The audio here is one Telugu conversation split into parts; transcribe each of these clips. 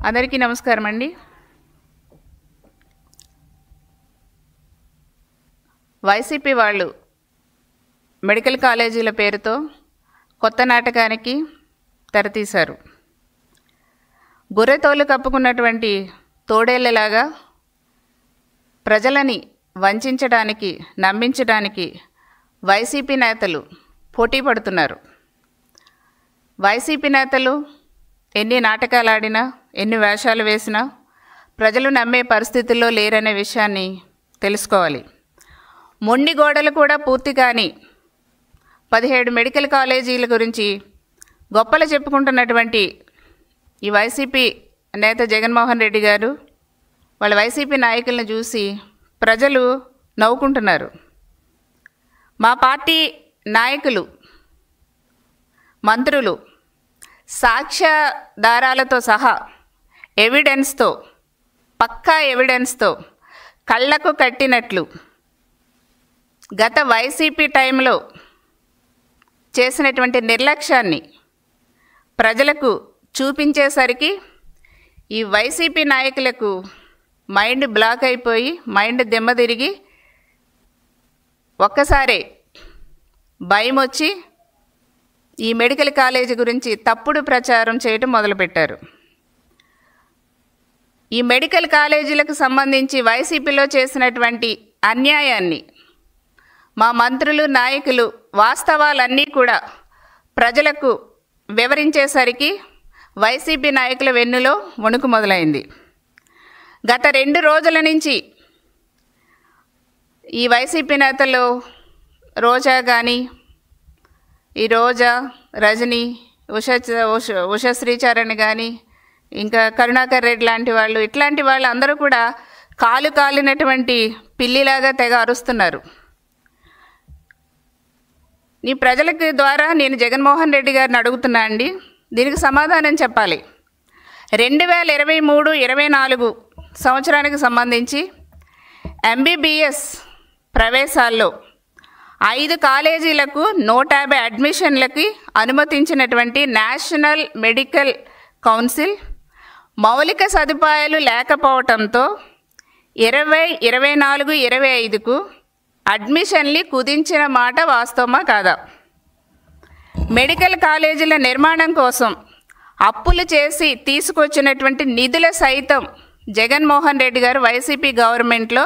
అందరికీ నమస్కారం అండి. వైసీపీ వాళ్ళు మెడికల్ కాలేజీల పేరుతో కొత్త నాటకానికి తెరతీశారు. గొర్రెతోలు కప్పుకున్నటువంటి తోడేళ్లలాగా ప్రజలని వంచడానికి, నమ్మించడానికి వైసీపీ నేతలు పోటీ పడుతున్నారు. వైసీపీ నేతలు ఎన్ని నాటకాలు ఆడినా, ఎన్ని వేషాలు వేసినా ప్రజలు నమ్మే పరిస్థితుల్లో లేరనే విషయాన్ని తెలుసుకోవాలి. మొండి గోడలు కూడా పూర్తి కాని 17 మెడికల్ కాలేజీల గురించి గొప్పలు చెప్పుకుంటున్నటువంటి ఈ వైసీపీ నేత జగన్మోహన్ రెడ్డి గారు వాళ్ళ వైసీపీ నాయకులను చూసి ప్రజలు నవ్వుకుంటున్నారు. మా పార్టీ నాయకులు, మంత్రులు సాక్ష్యాధారాలతో సహా ఎవిడెన్స్తో, పక్కా ఎవిడెన్స్తో కళ్ళకు కట్టినట్లు గత వైసీపీ టైంలో చేసినటువంటి నిర్లక్ష్యాన్ని ప్రజలకు చూపించేసరికి ఈ వైసీపీ నాయకులకు మైండ్ బ్లాక్ అయిపోయి, మైండ్ దిమ్మ తిరిగి ఒక్కసారే భయం వచ్చి ఈ మెడికల్ కాలేజీ గురించి తప్పుడు ప్రచారం చేయటం మొదలుపెట్టారు. ఈ మెడికల్ కాలేజీలకు సంబంధించి వైసీపీలో చేసినటువంటి అన్యాయాన్ని మా మంత్రులు, నాయకులు వాస్తవాలన్నీ కూడా ప్రజలకు వివరించేసరికి వైసీపీ నాయకుల వెన్నులో వణుకు మొదలైంది. గత 2 రోజుల నుంచి ఈ వైసీపీ నేతలు రోజా కానీ, ఈ రోజా, రజని, ఉషశ్రీచరణ్ కానీ, ఇంకా కరుణాకర్ రెడ్డి లాంటి వాళ్ళు, ఇట్లాంటి వాళ్ళు అందరూ కూడా కాలు కాలినటువంటి పిల్లిలాగా తెగ అరుస్తున్నారు. ఈ ప్రజలకి ద్వారా నేను జగన్మోహన్ రెడ్డి గారిని అడుగుతున్నా అండి, దీనికి సమాధానం చెప్పాలి. 2023-24 సంవత్సరానికి సంబంధించి ఎంబీబీఎస్ ప్రవేశాల్లో 5 కాలేజీలకు 150 అడ్మిషన్లకి అనుమతించినటువంటి నేషనల్ మెడికల్ కౌన్సిల్ మౌలిక సదుపాయాలు లేకపోవడంతో 2024-25కు అడ్మిషన్లు కుదించిన మాట వాస్తవమా కాదా? మెడికల్ కాలేజీల నిర్మాణం కోసం అప్పులు చేసి తీసుకొచ్చినటువంటి నిధుల సైతం జగన్మోహన్ రెడ్డి గారు వైసీపీ గవర్నమెంట్లో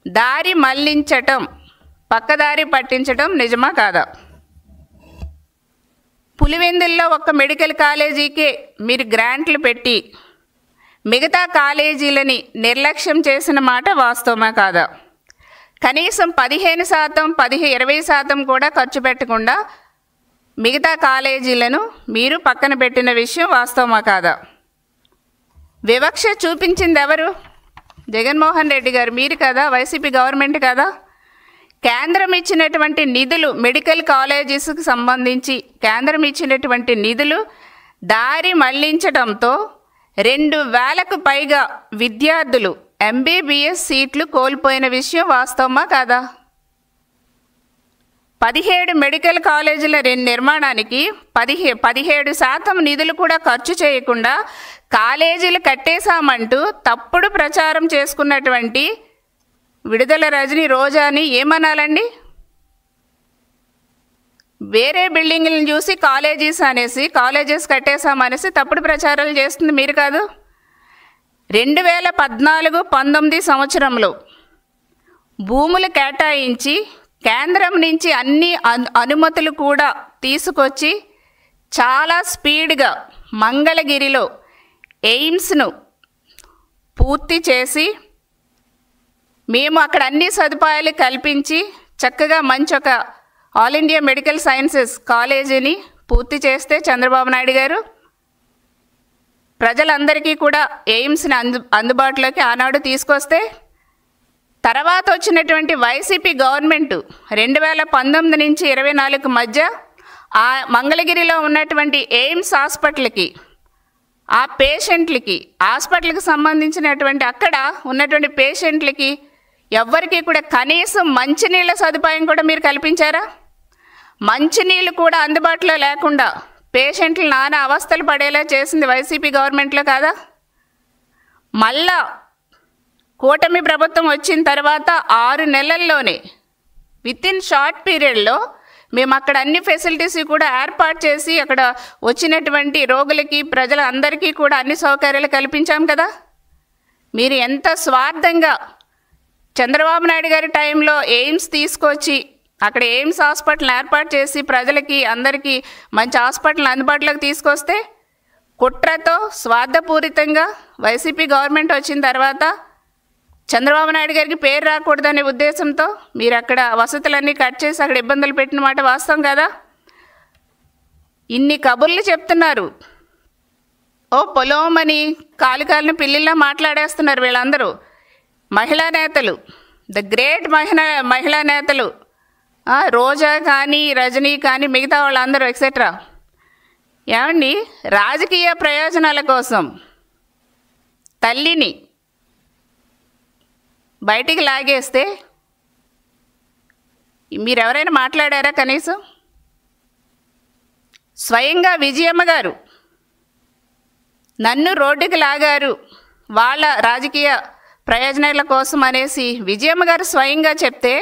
దారి మళ్లించటం, పక్కదారి పట్టించడం నిజమా కాదా? పులివెందుల్లో ఒక్క మెడికల్ కాలేజీకే మీరు గ్రాంట్లు పెట్టి మిగతా కాలేజీలని నిర్లక్ష్యం చేసిన మాట వాస్తవమా కాదా? కనీసం 15%, 20% కూడా ఖర్చు పెట్టకుండా మిగతా కాలేజీలను మీరు పక్కన పెట్టిన విషయం వాస్తవమా కాదా? వివక్ష చూపించింది ఎవరు? జగన్మోహన్ రెడ్డి గారు, మీరు కదా, వైసీపీ గవర్నమెంట్ కదా. కేంద్రం ఇచ్చినటువంటి నిధులు, మెడికల్ కాలేజెస్కి సంబంధించి కేంద్రం ఇచ్చినటువంటి నిధులు దారి మళ్లించడంతో 2000కు పైగా విద్యార్థులు ఎంబీబీఎస్ సీట్లు కోల్పోయిన విషయం వాస్తవమా కాదా? 17 మెడికల్ కాలేజీల నిర్మాణానికి 17% నిధులు కూడా ఖర్చు చేయకుండా కాలేజీలు కట్టేశామంటూ తప్పుడు ప్రచారం చేసుకున్నటువంటి విడుదల రజని, రోజాని ఏమనాలండి? వేరే బిల్డింగ్లను చూసి కాలేజెస్ కట్టేశామనేసి తప్పుడు ప్రచారాలు చేస్తుంది మీరు కాదు. 2014-19 సంవత్సరంలో భూములు కేటాయించి కేంద్రం నుంచి అన్ని అనుమతులు కూడా తీసుకొచ్చి చాలా స్పీడ్గా మంగళగిరిలో ఎయిమ్స్ను పూర్తి చేసి మేము అక్కడ అన్ని సదుపాయాలు కల్పించి చక్కగా మంచి ఒక ఆల్ ఇండియా మెడికల్ సైన్సెస్ కాలేజీని పూర్తి చేస్తే చంద్రబాబు నాయుడు గారు ప్రజలందరికీ కూడా ఎయిమ్స్ని అందుబాటులోకి ఆనాడు తీసుకొస్తే, తర్వాత వచ్చినటువంటి వైసీపీ గవర్నమెంట్ 2019 నుంచి 24 మధ్య ఆ మంగళగిరిలో ఉన్నటువంటి ఎయిమ్స్ హాస్పిటల్కి, ఆ పేషెంట్లకి, హాస్పిటల్కి సంబంధించినటువంటి అక్కడ ఉన్నటువంటి పేషెంట్లకి ఎవ్వరికీ కూడా కనీసం మంచినీళ్ళ సదుపాయం కూడా మీరు కల్పించారా? మంచినీళ్ళు కూడా అందుబాటులో లేకుండా పేషెంట్లు నానా అవస్థలు పడేలా చేసింది వైసీపీ గవర్నమెంట్లో కాదా? మళ్ళా కూటమి ప్రభుత్వం వచ్చిన తర్వాత 6 నెలల్లోనే వితిన్ షార్ట్ పీరియడ్లో మేము అక్కడ అన్ని ఫెసిలిటీస్ కూడా ఏర్పాటు చేసి అక్కడ వచ్చినటువంటి రోగులకి ప్రజలందరికీ కూడా అన్ని సౌకర్యాలు కల్పించాం కదా. మీరు ఎంత స్వార్థంగా చంద్రబాబు నాయుడు గారి టైంలో ఎయిమ్స్ తీసుకొచ్చి అక్కడ ఎయిమ్స్ హాస్పిటల్ ఏర్పాటు చేసి ప్రజలకి అందరికీ మంచి హాస్పిటల్ అందుబాటులోకి తీసుకొస్తే, కుట్రతో స్వార్థపూరితంగా వైసీపీ గవర్నమెంట్ వచ్చిన తర్వాత చంద్రబాబు నాయుడు గారికి పేరు రాకూడదనే ఉద్దేశంతో మీరు అక్కడ వసతులన్నీ కట్ చేసి అక్కడ ఇబ్బందులు పెట్టిన మాట వాస్తవం కదా. ఇన్ని కబుర్లు చెప్తున్నారు, ఓ పొలోమని కాలిన పిల్లిలా మాట్లాడేస్తున్నారు వీళ్ళందరూ. మహిళా నేతలు, ద గ్రేట్ మహిళా నేతలు రోజా కానీ రజనీ కానీ మిగతా వాళ్ళందరూ ఎక్సెట్రా. ఏమండి, రాజకీయ ప్రయోజనాల కోసం తల్లిని బయటికి లాగేస్తే మీరెవరైనా మాట్లాడారా కనీసం? స్వయంగా విజయమ్మ గారు నన్ను రోడ్డుకి లాగారు వాళ్ళ రాజకీయ ప్రయోజనాల కోసం అనేసి విజయమ్మ గారు స్వయంగా చెప్తే,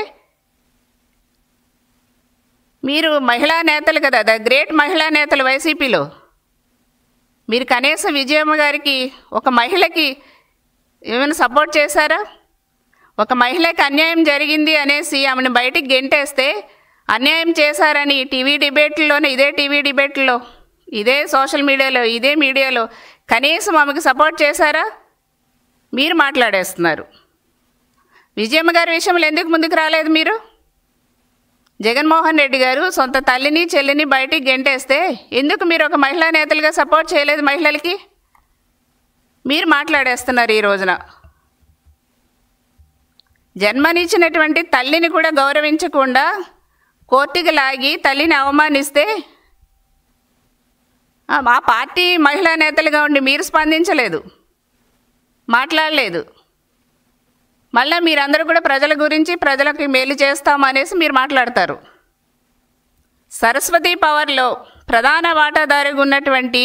మీరు మహిళా నేతలు కదా, ద గ్రేట్ మహిళా నేతలు వైసీపీలో, మీరు కనీసం విజయమ్మ గారికి ఒక మహిళకి ఏమైనా సపోర్ట్ చేశారా? ఒక మహిళకి అన్యాయం జరిగింది అనేసి ఆమెను బయటికి గెంటేస్తే అన్యాయం చేశారని టీవీ డిబేట్లో ఇదే సోషల్ మీడియాలో ఇదే మీడియాలో కనీసం ఆమెకు సపోర్ట్ చేశారా? మీరు మాట్లాడేస్తున్నారు. విజయమ్మ గారి విషయంలో ఎందుకు ముందుకు రాలేదు మీరు? జగన్మోహన్ రెడ్డి గారు సొంత తల్లిని చెల్లిని బయటికి గెంటేస్తే ఎందుకు మీరు ఒక మహిళా నేతలుగా సపోర్ట్ చేయలేదు మహిళలకి? మీరు మాట్లాడేస్తున్నారు ఈ రోజున. జన్మనిచ్చినటువంటి తల్లిని కూడా గౌరవించకుండా కోర్టుకి లాగి తల్లిని అవమానిస్తే మా పార్టీ మహిళా నేతలుగా ఉండి మీరు స్పందించలేదు, మాట్లాడలేదు. మళ్ళీ మీరందరూ కూడా ప్రజల గురించి ప్రజలకు మేలు చేస్తామనేసి మీరు మాట్లాడతారు. సరస్వతి పవర్లో ప్రధాన వాటాదారుగా ఉన్నటువంటి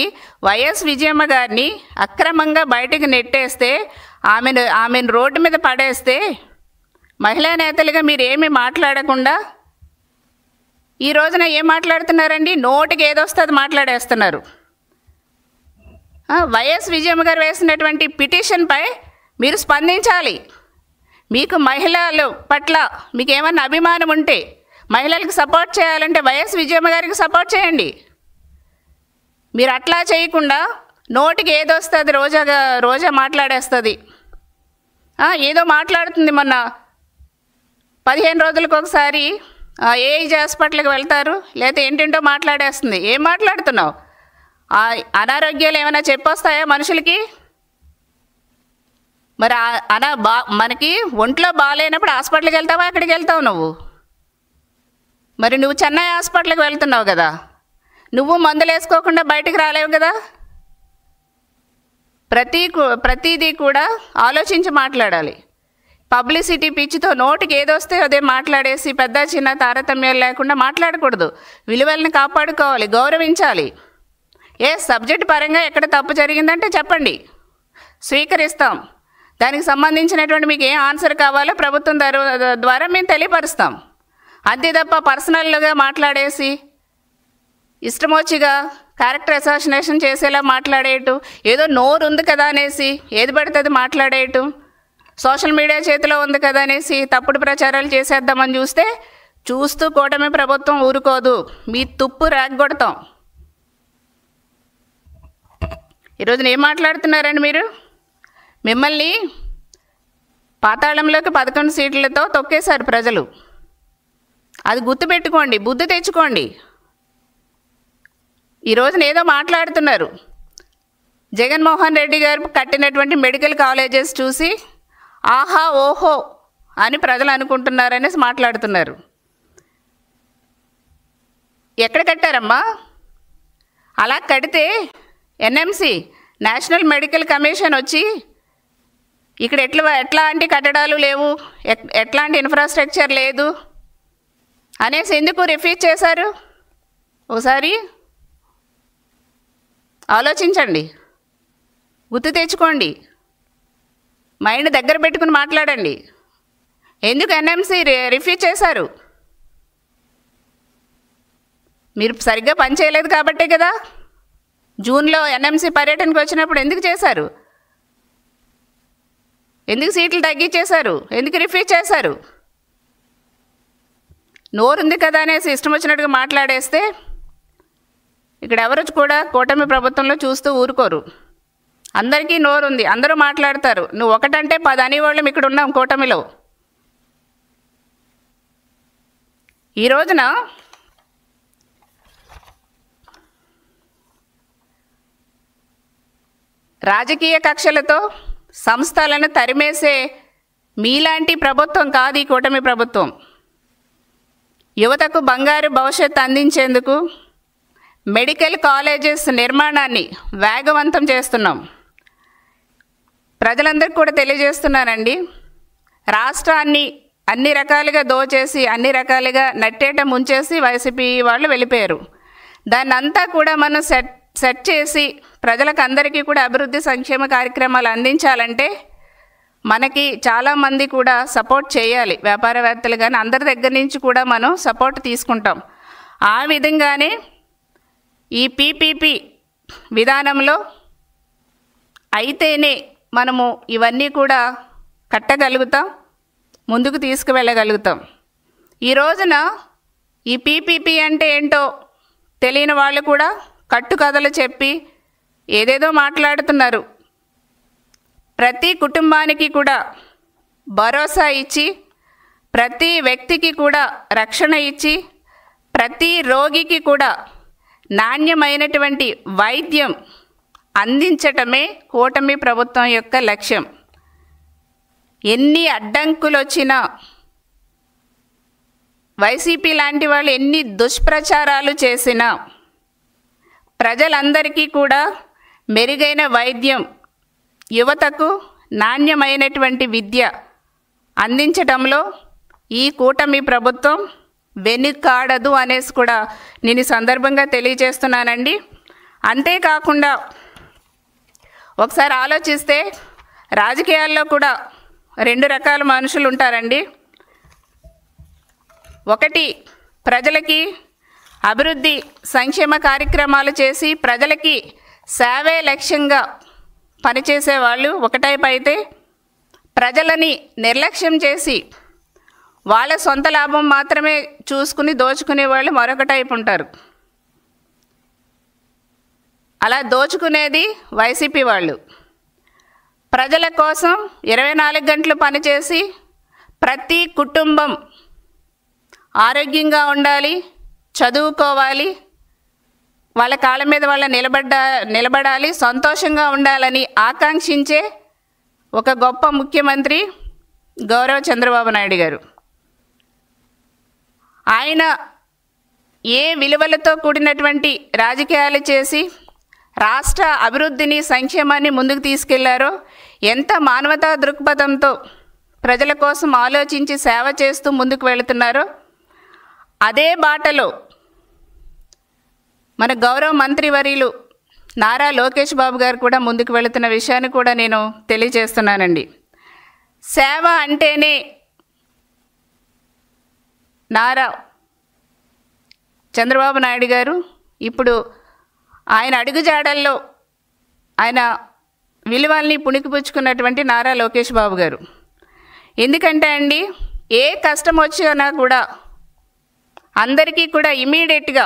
వైఎస్ విజయమ్మ గారిని అక్రమంగా బయటకు నెట్టేస్తే ఆమెను రోడ్డు మీద పడేస్తే మహిళా నేతలుగా మీరు ఏమీ మాట్లాడకుండా ఈ రోజున ఏం మాట్లాడుతున్నారండి? నోటికి ఏదొస్తుంది మాట్లాడేస్తున్నారు. వైఎస్ విజయమ్మ గారు వేసినటువంటి పిటిషన్పై మీరు స్పందించాలి. మీకు మహిళల పట్ల మీకు ఏమన్నా అభిమానం ఉంటే, మహిళలకు సపోర్ట్ చేయాలంటే వైఎస్ విజయమ్మ గారికి సపోర్ట్ చేయండి. మీరు అట్లా చేయకుండా నోటికి ఏదొస్తుంది రోజా మాట్లాడేస్తుంది. ఏదో మాట్లాడుతుంది. మొన్న 15 రోజులకు ఒకసారి ఏఐజీ హాస్పిటల్కి వెళ్తారు, లేకపోతే ఏంటంటో మాట్లాడేస్తుంది. ఏం మాట్లాడుతున్నావు? అనారోగ్యాలు ఏమైనా చెప్పొస్తాయా మనుషులకి? మరి మనకి ఒంట్లో బాగాలేనప్పుడు హాస్పిటల్కి వెళ్తావా? ఎక్కడికి వెళ్తావు నువ్వు? మరి నువ్వు చెన్నై హాస్పిటల్కి వెళ్తున్నావు కదా, నువ్వు మందులు వేసుకోకుండా బయటికి రాలేవు కదా. ప్రతిదీ కూడా ఆలోచించి మాట్లాడాలి. పబ్లిసిటీ పిచ్చితో నోటికి ఏదొస్తే అదే మాట్లాడేసి పెద్ద చిన్న తారతమ్యాలు లేకుండా మాట్లాడకూడదు. విలువలను కాపాడుకోవాలి, గౌరవించాలి. సబ్జెక్ట్ పరంగా ఎక్కడ తప్పు జరిగిందంటే చెప్పండి, స్వీకరిస్తాం. దానికి సంబంధించినటువంటి మీకు ఏ ఆన్సర్ కావాలో ప్రభుత్వం ద్వారా మేము తెలియపరుస్తాం. అంతే తప్ప పర్సనల్గా మాట్లాడేసి ఇష్టమొచ్చిగా క్యారెక్టర్ అసాసినేషన్ చేసేలా మాట్లాడేయటం, ఏదో నోరు ఉంది కదా అనేసి ఏది పడుతుంది మాట్లాడేయటం, సోషల్ మీడియా చేతిలో ఉంది కదా అనేసి తప్పుడు ప్రచారాలు చేసేద్దామని చూస్తూ కూటమి ప్రభుత్వం ఊరుకోదు. మీ తుప్పు రాగొడతాం. ఈరోజున ఏం మాట్లాడుతున్నారండి మీరు? మిమ్మల్ని పాతాళంలోకి 11 సీట్లతో తొక్కేశారు ప్రజలు. అది గుర్తుపెట్టుకోండి, బుద్ధి తెచ్చుకోండి. ఈరోజున ఏదో మాట్లాడుతున్నారు. జగన్మోహన్ రెడ్డి గారు కట్టినటువంటి మెడికల్ కాలేజెస్ చూసి ఆహా ఓహో అని ప్రజలు అనుకుంటున్నారనేసి మాట్లాడుతున్నారు. ఎక్కడ కట్టారమ్మా? అలా కడితే ఎన్ఎంసి నేషనల్ మెడికల్ కమిషన్ వచ్చి ఇక్కడ ఎట్లాంటి కట్టడాలు లేవు, ఎట్లాంటి ఇన్ఫ్రాస్ట్రక్చర్ లేదు అనేసి ఎందుకు రిఫ్యూజ్ చేశారు? ఒకసారి ఆలోచించండి, గుర్తు తెచ్చుకోండి. మైండ్ దగ్గర పెట్టుకుని మాట్లాడండి. ఎందుకు ఎన్ఎంసీ రిఫ్యూజ్ చేశారు? మీరు సరిగ్గా పనిచేయలేదు కాబట్టే కదా. జూన్లో ఎన్ఎంసీ పర్యటనకు వచ్చినప్పుడు ఎందుకు చేశారు? ఎందుకు సీట్లు తగ్గించేశారు? ఎందుకు రిఫ్యూజ్ చేశారు? నోరుంది కదా అనేసి ఇష్టం వచ్చినట్టుగా మాట్లాడేస్తే ఇక్కడ ఎవరు కూడా కూటమి ప్రభుత్వంలో చూస్తూ ఊరుకోరు. అందరికీ నోరుంది, అందరూ మాట్లాడతారు. నువ్వు ఒకటంటే 10 అనేవాళ్ళం ఇక్కడ ఉన్నాం కూటమిలో. ఈ రోజున రాజకీయ కక్షలతో సంస్థలను తరిమేసే మీలాంటి ప్రభుత్వం కాదు ఈ కూటమి ప్రభుత్వం. యువతకు బంగారు భవిష్యత్తు అందించేందుకు మెడికల్ కాలేజెస్ నిర్మాణాన్ని వేగవంతం చేస్తున్నాం. ప్రజలందరికీ కూడా తెలియజేస్తున్నానండి, రాష్ట్రాన్ని అన్ని రకాలుగా దోచేసి అన్ని రకాలుగా నట్టేట ముంచేసి వైసీపీ వాళ్ళు వెళ్ళిపోయారు. దాన్ని అంతా కూడా మనం సెట్ చేసి ప్రజలకు అందరికీ కూడా అభివృద్ధి సంక్షేమ కార్యక్రమాలు అందించాలంటే మనకి చాలామంది కూడా సపోర్ట్ చేయాలి. వ్యాపారవేత్తలు కానీ అందరి దగ్గర నుంచి కూడా మనం సపోర్ట్ తీసుకుంటాం. ఆ విధంగానే ఈ పీపీపీ విధానంలో అయితేనే మనము ఇవన్నీ కూడా కట్టగలుగుతాం, ముందుకు తీసుకువెళ్ళగలుగుతాం. ఈ రోజున ఈ పీపీపీ అంటే ఏంటో తెలియని వాళ్ళు కూడా కట్టుకథలు చెప్పి ఏదేదో మాట్లాడుతున్నారు. ప్రతి కుటుంబానికి కూడా భరోసా ఇచ్చి, ప్రతి వ్యక్తికి కూడా రక్షణ ఇచ్చి, ప్రతి రోగికి కూడా నాణ్యమైనటువంటి వైద్యం అందించటమే కూటమి ప్రభుత్వం యొక్క లక్ష్యం. ఎన్ని అడ్డంకులు వచ్చినా, వైసీపీ లాంటి వాళ్ళు ఎన్ని దుష్ప్రచారాలు చేసినా ప్రజలందరికీ కూడా మెరుగైన వైద్యం, యువతకు నాణ్యమైనటువంటి విద్య అందించటంలో ఈ కూటమి ప్రభుత్వం వెనుకాడదు అనేసి కూడా నేను ఈ సందర్భంగా తెలియజేస్తున్నానండి. అంతేకాకుండా ఒకసారి ఆలోచిస్తే రాజకీయాల్లో కూడా 2 రకాల మనుషులు ఉంటారండి. ఒకటి ప్రజలకి అభివృద్ధి సంక్షేమ కార్యక్రమాలు చేసి ప్రజలకి సేవే లక్ష్యంగా పనిచేసే వాళ్ళు ఒక టైప్ అయితే, ప్రజలని నిర్లక్ష్యం చేసి వాళ్ళ సొంత లాభం మాత్రమే చూసుకుని దోచుకునే వాళ్ళు మరొక టైప్ ఉంటారు. అలా దోచుకునేది వైసీపీ వాళ్ళు. ప్రజల కోసం 24 గంటలు పనిచేసి ప్రతి కుటుంబం ఆరోగ్యంగా ఉండాలి, చదువుకోవాలి, వాళ్ళ కాళ్ళ మీద వాళ్ళ నిలబడాలి, సంతోషంగా ఉండాలని ఆకాంక్షించే ఒక గొప్ప ముఖ్యమంత్రి గౌరవ చంద్రబాబు నాయుడు గారు. ఆయన ఏ విలువలతో కూడినటువంటి రాజకీయాలు చేసి రాష్ట్ర అభివృద్ధిని సంక్షేమాన్ని ముందుకు తీసుకెళ్లారో, ఎంత మానవతా దృక్పథంతో ప్రజల కోసం ఆలోచించి సేవ చేస్తూ ముందుకు వెళుతున్నారో, అదే బాటలో మన గౌరవ మంత్రివర్యులు నారా లోకేష్ బాబు గారు కూడా ముందుకు వెళుతున్న విషయాన్ని కూడా నేను తెలియజేస్తున్నానండి. సేవ అంటేనే నారా చంద్రబాబు నాయుడు గారు ఇప్పుడు ఆయన అడుగుజాడల్లో ఆయన విలువల్ని పుణికిపుచ్చుకున్నటువంటి నారా లోకేష్ బాబు గారు. ఎందుకంటే అండి, ఏ కష్టం వచ్చినా కూడా అందరికీ కూడా ఇమీడియట్గా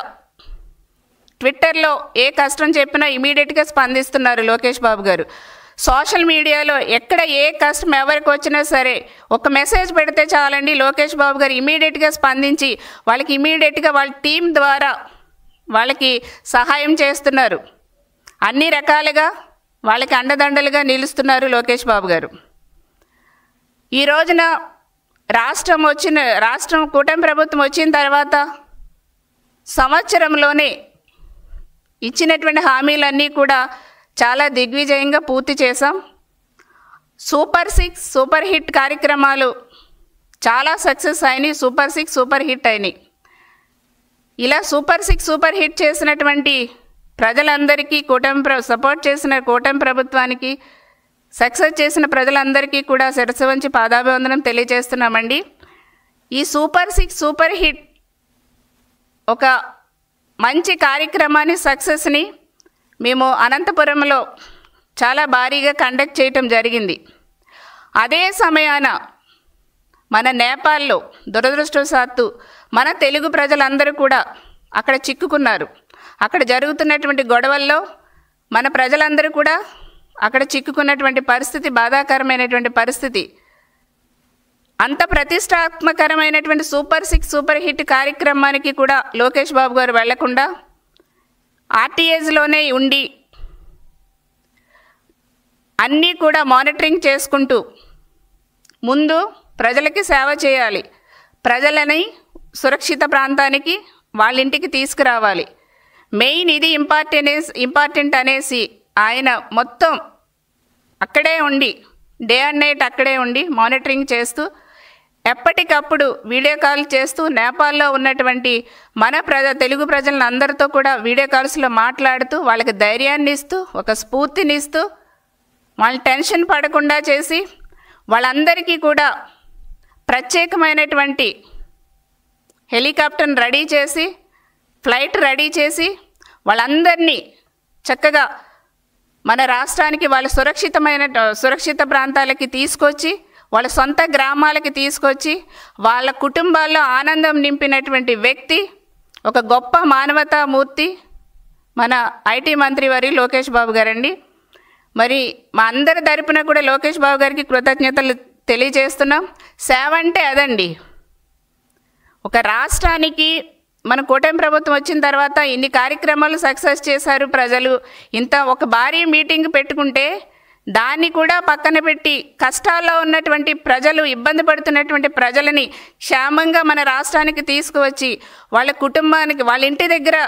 ట్విట్టర్లో ఏ కష్టం చెప్పినా ఇమీడియట్గా స్పందిస్తున్నారు లోకేష్ బాబు గారు. సోషల్ మీడియాలో ఎక్కడ ఏ కష్టం ఎవరికి వచ్చినా సరే ఒక మెసేజ్ పెడితే చాలండి, లోకేష్ బాబు గారు ఇమీడియట్గా స్పందించి వాళ్ళకి ఇమీడియట్గా వాళ్ళ టీం ద్వారా వాళ్ళకి సహాయం చేస్తున్నారు. అన్ని రకాలుగా వాళ్ళకి అండదండలుగా నిలుస్తున్నారు లోకేష్ బాబు గారు. ఈ రోజున రాష్ట్రం కూటమి ప్రభుత్వం వచ్చిన తర్వాత సంవత్సరంలోనే ఇచ్చినటువంటి హామీలన్నీ కూడా చాలా దిగ్విజయంగా పూర్తి చేశాం. సూపర్ 6 సూపర్ హిట్ కార్యక్రమాలు చాలా సక్సెస్ అయినాయి, సూపర్ 6 సూపర్ హిట్ అయినాయి. ఇలా సూపర్ 6 సూపర్ హిట్ చేసినటువంటి ప్రజలందరికీ సపోర్ట్ చేసిన కూటమి ప్రభుత్వానికి సక్సెస్ చేసిన ప్రజలందరికీ కూడా శిరస్సు వంచి పాదాభివందనం తెలియజేస్తున్నామండి. ఈ సూపర్ 6 సూపర్ హిట్ ఒక మంచి కార్యక్రమాన్ని సక్సెస్ని మేము అనంతపురంలో చాలా భారీగా కండక్ట్ చేయటం జరిగింది. అదే సమయాన మన నేపాల్లో దురదృష్టవశాత్తు మన తెలుగు ప్రజలందరూ కూడా అక్కడ చిక్కుకున్నారు. అక్కడ జరుగుతున్నటువంటి గొడవల్లో మన ప్రజలందరూ కూడా అక్కడ చిక్కుకున్నటువంటి పరిస్థితి బాధాకరమైనటువంటి పరిస్థితి. అంత ప్రతిష్టాత్మకరమైనటువంటి సూపర్ 6 సూపర్ హిట్ కార్యక్రమానికి కూడా లోకేష్ బాబు గారు వెళ్లకుండా ఆర్టీఏజ్లోనే ఉండి అన్నీ కూడా మానిటరింగ్ చేసుకుంటూ ముందు ప్రజలకి సేవ చేయాలి, ప్రజలని సురక్షిత ప్రాంతానికి వాళ్ళ ఇంటికి తీసుకురావాలి, మెయిన్ ఇది ఇంపార్టెంట్ అనేసి ఆయన మొత్తం అక్కడే ఉండి డే అండ్ నైట్ అక్కడే ఉండి మానిటరింగ్ చేస్తూ ఎప్పటికప్పుడు వీడియో కాల్ చేస్తూ నేపాల్లో ఉన్నటువంటి మన తెలుగు ప్రజలను అందరితో కూడా వీడియో కాల్స్లో మాట్లాడుతూ వాళ్ళకి ధైర్యాన్ని ఇస్తూ ఒక స్ఫూర్తినిస్తూ వాళ్ళు టెన్షన్ పడకుండా చేసి వాళ్ళందరికీ కూడా ప్రత్యేకమైనటువంటి హెలికాప్టర్ని రెడీ చేసి ఫ్లైట్ రెడీ చేసి వాళ్ళందరినీ చక్కగా మన రాష్ట్రానికి వాళ్ళ సురక్షిత ప్రాంతాలకి తీసుకొచ్చి వాళ్ళ సొంత గ్రామాలకి తీసుకొచ్చి వాళ్ళ కుటుంబాల్లో ఆనందం నింపినటువంటి వ్యక్తి, ఒక గొప్ప మానవతామూర్తి మన ఐటీ మంత్రి వారి లోకేష్ బాబు గారండి. మరి మా అందరి తరపున కూడా లోకేష్ బాబు గారికి కృతజ్ఞతలు తెలియజేస్తున్నాం. సేవ అంటే అదండి. ఒక రాష్ట్రానికి మన కూటమి ప్రభుత్వం వచ్చిన తర్వాత ఇన్ని కార్యక్రమాలు సక్సెస్ చేశారు ప్రజలు. ఇంత ఒక భారీ మీటింగ్ పెట్టుకుంటే దాన్ని కూడా పక్కన పెట్టి కష్టాల్లో ఉన్నటువంటి ప్రజలు, ఇబ్బంది పడుతున్నటువంటి ప్రజలని క్షేమంగా మన రాష్ట్రానికి తీసుకువచ్చి వాళ్ళ కుటుంబానికి వాళ్ళ ఇంటి దగ్గర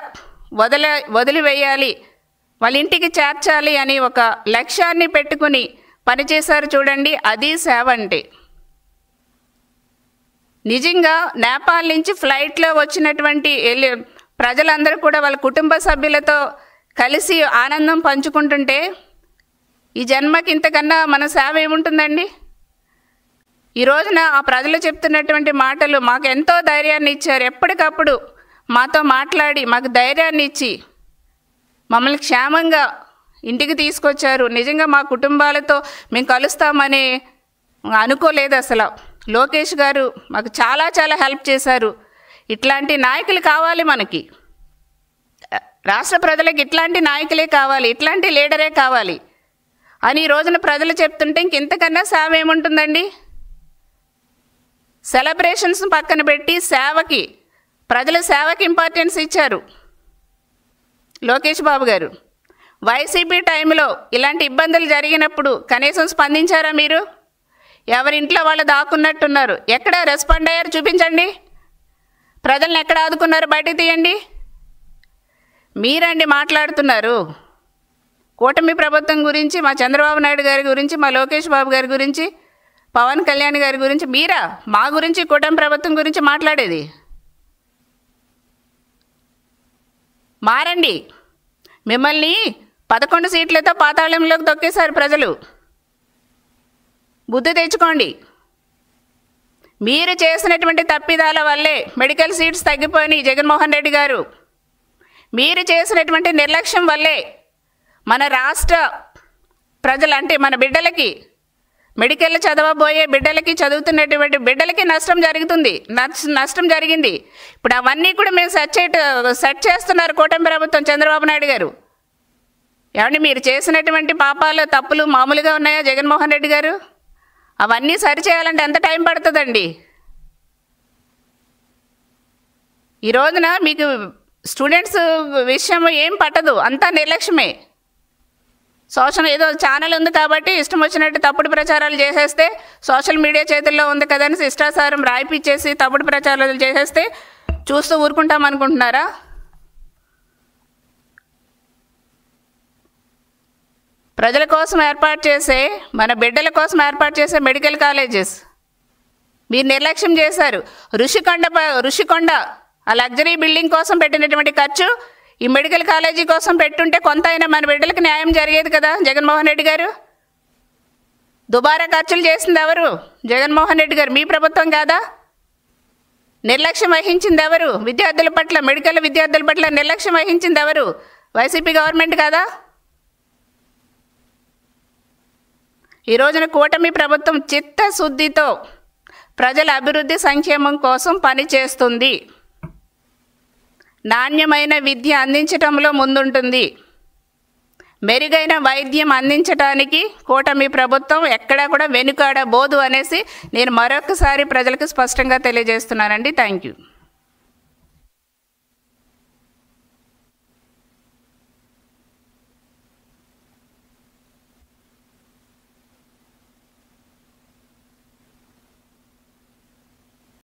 వదిలివేయాలి, వాళ్ళ ఇంటికి చేర్చాలి అని ఒక లక్ష్యాన్ని పెట్టుకుని పనిచేశారు చూడండి. అది సేవ అంటే. నిజంగా నేపాల్ నుంచి ఫ్లైట్లో వచ్చినటువంటి ప్రజలందరూ కూడా వాళ్ళ కుటుంబ సభ్యులతో కలిసి ఆనందం పంచుకుంటుంటే ఈ జన్మకి ఇంతకన్నా మన సేవ ఏముంటుందండి? ఈ రోజున ఆ ప్రజలు చెప్తున్నటువంటి మాటలు మాకు ఎంతో ధైర్యాన్ని ఇచ్చారు. ఎప్పటికప్పుడు మాతో మాట్లాడి మాకు ధైర్యాన్ని ఇచ్చి మమ్మల్ని క్షేమంగా ఇంటికి తీసుకొచ్చారు. నిజంగా మా కుటుంబాలతో మేము కలుస్తామని అనుకోలేదు అసలు. లోకేష్ గారు మాకు చాలా చాలా హెల్ప్ చేశారు. ఇట్లాంటి నాయకులు కావాలి మనకి. రాష్ట్ర ప్రజలకు ఇట్లాంటి నాయకులే కావాలి, ఇట్లాంటి లీడరే కావాలి అని ఈ రోజున ప్రజలు చెప్తుంటే ఇంకెంతకన్నా సేవ ఏముంటుందండి? సెలబ్రేషన్స్ పక్కన పెట్టి సేవకి, ప్రజల సేవకి ఇంపార్టెన్స్ ఇచ్చారు లోకేష్ బాబు గారు. వైసీపీ టైంలో ఇలాంటి ఇబ్బందులు జరిగినప్పుడు కనీసం స్పందించారా మీరు? ఎవరింట్లో వాళ్ళు దాక్కున్నట్టున్నారు. ఎక్కడ రెస్పాండ్ అయ్యారు చూపించండి. ప్రజల్ని ఎక్కడ ఆదుకున్నారు బయటికి తీయండి. మీరండి మాట్లాడుతున్నారు కూటమి ప్రభుత్వం గురించి, మా చంద్రబాబు నాయుడు గారి గురించి, మా లోకేష్ బాబు గారి గురించి, పవన్ కళ్యాణ్ గారి గురించి. మీరా మా గురించి, కూటమి ప్రభుత్వం గురించి మాట్లాడేది? మారండి. మిమ్మల్ని 11 సీట్లతో పాతాళంలోకి తొక్కేశారు ప్రజలు. బుద్ధి తెచ్చుకోండి. మీరు చేసినటువంటి తప్పిదాల వల్లే మెడికల్ సీట్స్ తగ్గిపోయినాయి జగన్మోహన్ రెడ్డి గారు. మీరు చేసినటువంటి నిర్లక్ష్యం వల్లే మన రాష్ట్ర ప్రజలు, అంటే మన బిడ్డలకి, మెడికల్ చదవబోయే బిడ్డలకి, చదువుతున్నటువంటి బిడ్డలకి నష్టం జరిగింది. ఇప్పుడు అవన్నీ కూడా మేము సెట్ చేస్తున్నారు కూటమి ప్రభుత్వం, చంద్రబాబు నాయుడు గారు. ఏమండి, మీరు చేసినటువంటి పాపాలు, తప్పులు మామూలుగా ఉన్నాయా జగన్మోహన్ రెడ్డి గారు? అవన్నీ సరిచేయాలంటే ఎంత టైం పడుతుందండి? ఈ రోజున మీకు స్టూడెంట్స్ విషయం ఏం పట్టదు, అంతా నిర్లక్ష్యమే. సోషల్ ఏదో ఛానల్ ఉంది కాబట్టి ఇష్టం వచ్చినట్టు తప్పుడు ప్రచారాలు చేసేస్తే, సోషల్ మీడియా చేతుల్లో ఉంది కదని ఇష్టాసారం రాయిపిచ్చేసి తప్పుడు ప్రచారాలు చేసేస్తే చూస్తూ ఊరుకుంటాం అనుకుంటున్నారా? ప్రజల కోసం ఏర్పాటు చేసే, మన బిడ్డల కోసం ఏర్పాటు చేసే మెడికల్ కాలేజెస్ మీరు నిర్లక్ష్యం చేశారు. ఋషికొండ ఆ లగ్జరీ బిల్డింగ్ కోసం పెట్టినటువంటి ఖర్చు ఈ మెడికల్ కాలేజీ కోసం పెట్టుంటే కొంత అయినా మన బిడ్డలకు న్యాయం జరిగేది కదా జగన్మోహన్ రెడ్డి గారు. దుబారా ఖర్చులు చేసింది ఎవరు? జగన్మోహన్ రెడ్డి గారు. మీ ప్రభుత్వం కాదా? నిర్లక్ష్యం వహించింది ఎవరు? విద్యార్థుల పట్ల, మెడికల్ విద్యార్థుల పట్ల నిర్లక్ష్యం వహించింది ఎవరు? వైసీపీ గవర్నమెంట్ కాదా? ఈ రోజున కూటమి ప్రభుత్వం చిత్తశుద్ధితో ప్రజల అభివృద్ధి సంక్షేమం కోసం పనిచేస్తుంది. నాణ్యమైన విద్య అందించటంలో ముందుంటుంది. మెరుగైన వైద్యం అందించడానికి కూటమి ప్రభుత్వం ఎక్కడా కూడా వెనుకాడబోదు అనేసి నేను మరొకసారి ప్రజలకు స్పష్టంగా తెలియజేస్తున్నానండి. Thank you.